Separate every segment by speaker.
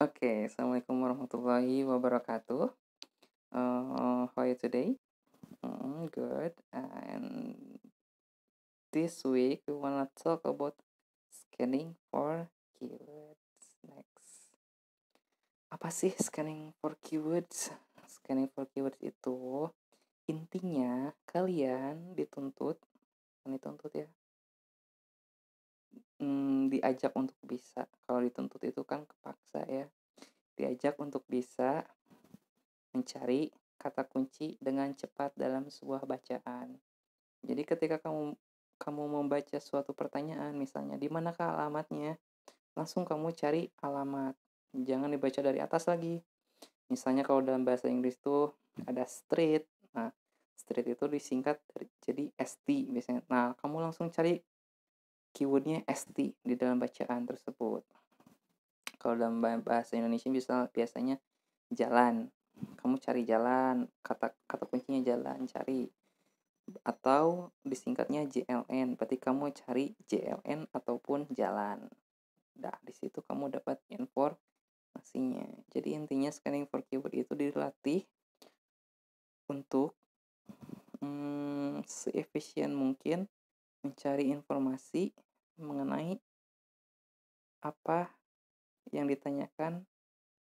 Speaker 1: Oke, Assalamualaikum warahmatullahi wabarakatuh. How are you today? Good. And this week we wanna talk about scanning for keywords. Next. Apa sih scanning for keywords? Scanning for keywords itu intinya kalian dituntut ya, diajak untuk bisa. Kalau dituntut itu kan kepaksa ya. Diajak untuk bisa mencari kata kunci dengan cepat dalam sebuah bacaan. Jadi ketika kamu kamu membaca suatu pertanyaan, misalnya di manakah alamatnya, langsung kamu cari alamat. Jangan dibaca dari atas lagi. Misalnya kalau dalam bahasa Inggris tuh ada street. Nah, street itu disingkat jadi ST biasanya. Nah, kamu langsung cari keywordnya ST di dalam bacaan tersebut. Kalau dalam bahasa Indonesia biasanya jalan. Kamu cari jalan, kata kuncinya jalan, cari. Atau disingkatnya JLN, berarti kamu cari JLN ataupun jalan. Nah, di situ kamu dapat informasinya. Jadi intinya scanning for keyword itu dilatih untuk seefisien mungkin mencari informasi mengenai apa yang ditanyakan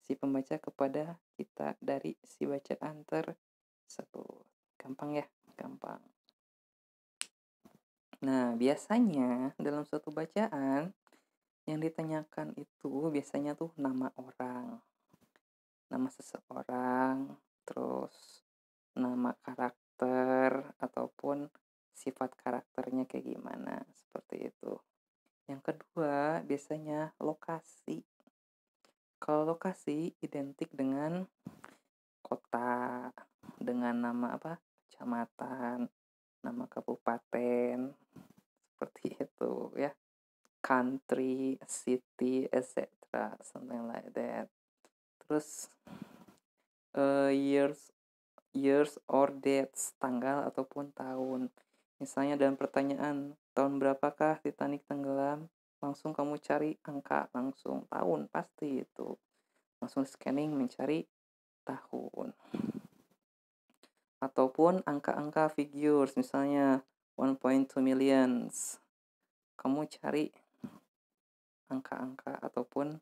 Speaker 1: si pembaca kepada kita dari si bacaan tersebut. Gampang ya? Gampang. Nah, biasanya dalam suatu bacaan yang ditanyakan itu biasanya tuh nama orang, nama seseorang, terus nama karakter ataupun sifat karakternya kayak gimana, seperti itu. Yang kedua, biasanya lokasi. Kalau lokasi identik dengan kota, dengan nama apa? Kecamatan, nama kabupaten, seperti itu ya. Country, city, etc. Something like that. Terus years or dates, tanggal ataupun tahun. Misalnya dalam pertanyaan, tahun berapakah Titanic tenggelam? Langsung kamu cari angka, langsung tahun pasti itu. Langsung scanning mencari tahun. Ataupun angka-angka figures, misalnya 1.2 millions. Kamu cari angka-angka ataupun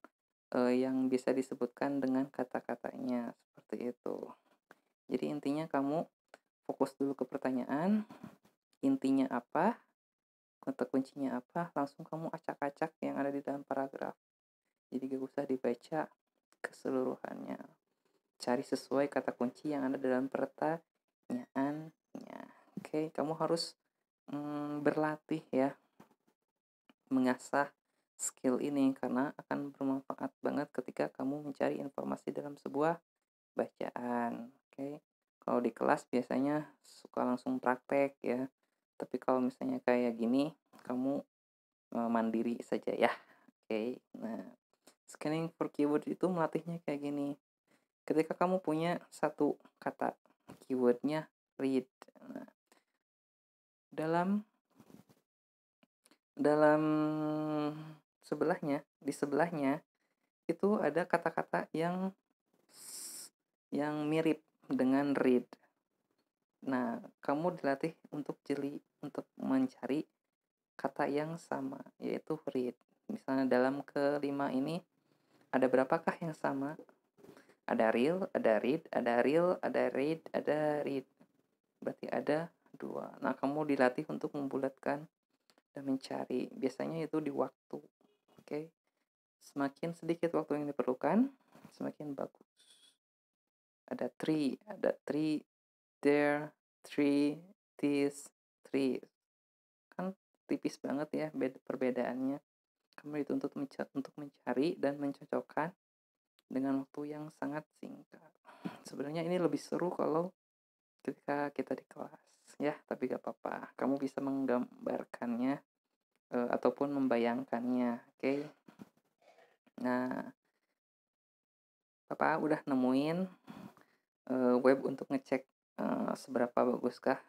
Speaker 1: yang bisa disebutkan dengan kata-katanya, seperti itu. Jadi intinya kamu fokus dulu ke pertanyaan, intinya apa, kata kuncinya apa, langsung kamu acak-acak yang ada di dalam paragraf. Jadi gak usah dibaca keseluruhannya. Cari sesuai kata kunci yang ada dalam pertanyaannya. Oke, kamu harus berlatih ya, mengasah skill ini karena akan bermanfaat banget ketika kamu mencari informasi dalam sebuah bacaan. Oke. Kalau di kelas biasanya suka langsung praktek ya. Tapi kalau misalnya kayak gini, kamu mandiri saja ya. Oke. Nah, scanning for keyword itu melatihnya kayak gini. Ketika kamu punya satu kata keywordnya read. Nah, dalam dalam di sebelahnya itu ada kata-kata yang mirip dengan read. Nah, kamu dilatih untuk mencari kata yang sama, yaitu read. Misalnya dalam kelima ini, ada berapakah yang sama? Ada real, ada read, ada real, ada read, ada read. Berarti ada 2. Nah, kamu dilatih untuk membulatkan dan mencari. Biasanya itu di waktu. Oke. Semakin sedikit waktu yang diperlukan, semakin bagus. Ada three, there, three, this, three. Kan tipis banget ya perbedaannya. Kamu dituntut untuk mencari dan mencocokkan dengan waktu yang sangat singkat. Sebenarnya ini lebih seru kalau ketika kita di kelas ya, tapi gak apa-apa. Kamu bisa menggambarkannya ataupun membayangkannya. Oke. Nah, Bapak udah nemuin web untuk ngecek seberapa baguskah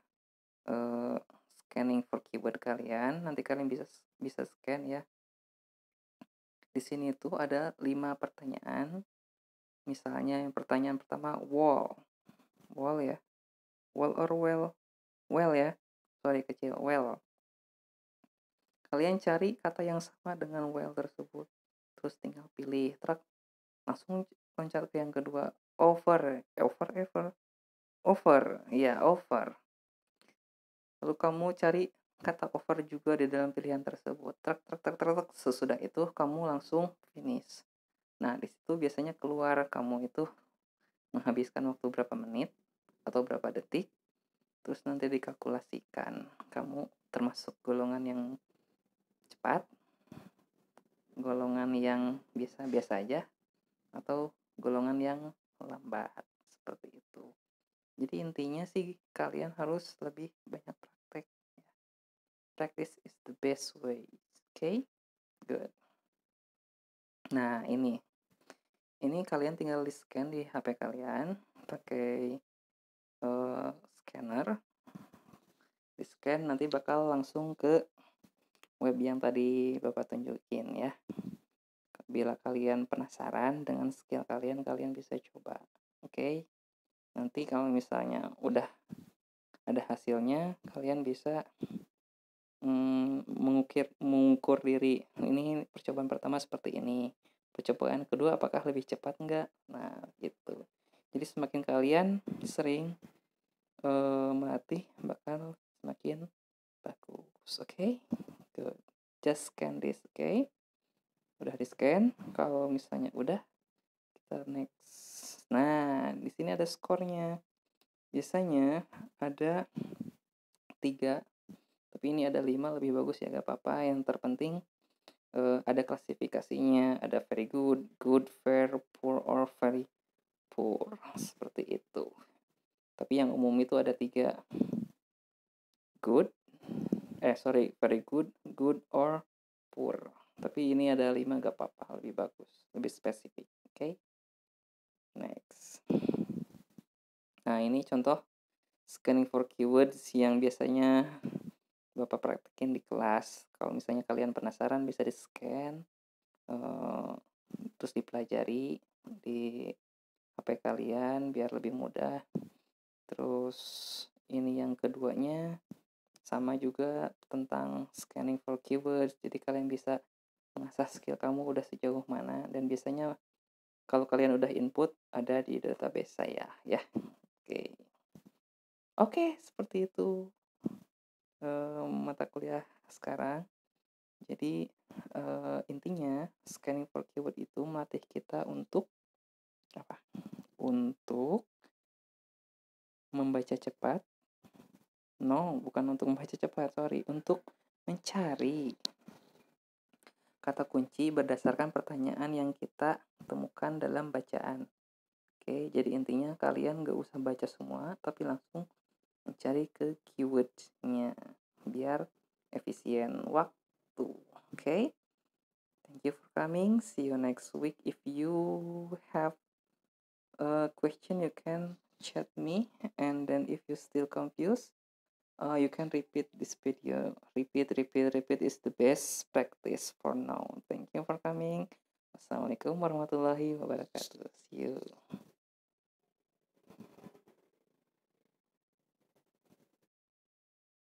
Speaker 1: scanning for keyword kalian. Nanti kalian bisa scan ya Di sini tuh ada 5 pertanyaan. Misalnya yang pertanyaan pertama wall. Wall ya. Wall or well? Well ya. Sorry kecil. Well. Kalian cari kata yang sama dengan well tersebut. Terus tinggal pilih truk. Langsung loncat ke yang kedua. Over. Over. Ya, over. Lalu kamu cari kata over juga di dalam pilihan tersebut. Truk. Sesudah itu kamu langsung finish. Nah, di situ biasanya keluar kamu itu menghabiskan waktu berapa menit atau berapa detik. Terus nanti dikalkulasikan kamu termasuk golongan yang cepat, golongan yang biasa-biasa aja, atau golongan yang lambat, seperti itu. Jadi intinya sih kalian harus lebih banyak praktek. Practice is the best way. Okay? Good. Nah, ini kalian tinggal di scan di HP kalian pakai scanner. Di scan nanti bakal langsung ke web yang tadi Bapak tunjukin ya. Bila kalian penasaran dengan skill kalian bisa coba. Oke? Nanti kalau misalnya udah ada hasilnya, kalian bisa mengukur diri. Ini percobaan pertama seperti ini. Percobaan kedua apakah lebih cepat enggak? Nah, gitu. Jadi semakin kalian sering melatih bakal semakin bagus. Oke? Good. Just scan this, oke? Udah di scan. Kalau misalnya udah, kita next. Nah, di sini ada skornya. Biasanya ada 3, tapi ini ada 5, lebih bagus ya, gak apa-apa. Yang terpenting ada klasifikasinya, ada very good, fair, poor, or very poor, seperti itu. Tapi yang umum itu ada 3, very good, or poor. Tapi ini ada 5, gak apa-apa, lebih bagus, lebih spesifik. Oke? Next. Nah, ini contoh scanning for keywords yang biasanya Bapak praktekin di kelas. Kalau misalnya kalian penasaran bisa di scan, terus dipelajari di HP kalian biar lebih mudah. Terus ini yang keduanya sama juga tentang scanning for keywords. Jadi kalian bisa mengasah skill kamu udah sejauh mana, dan biasanya kalau kalian udah input ada di database saya ya. Oke, seperti itu mata kuliah sekarang. Jadi intinya scanning for keyword itu melatih kita untuk apa? Untuk membaca cepat. No, bukan untuk membaca cepat, sorry. Untuk mencari kata kunci berdasarkan pertanyaan yang kita temukan dalam bacaan. Oke, jadi intinya kalian gak usah baca semua, tapi langsung mencari ke keywordnya biar efisien waktu. Oke? Thank you for coming. See you next week. If you have a question, you can chat me, and then if you still confused, you can repeat this video. Repeat is the best practice for now. Thank you for coming. Assalamualaikum warahmatullahi wabarakatuh. See you.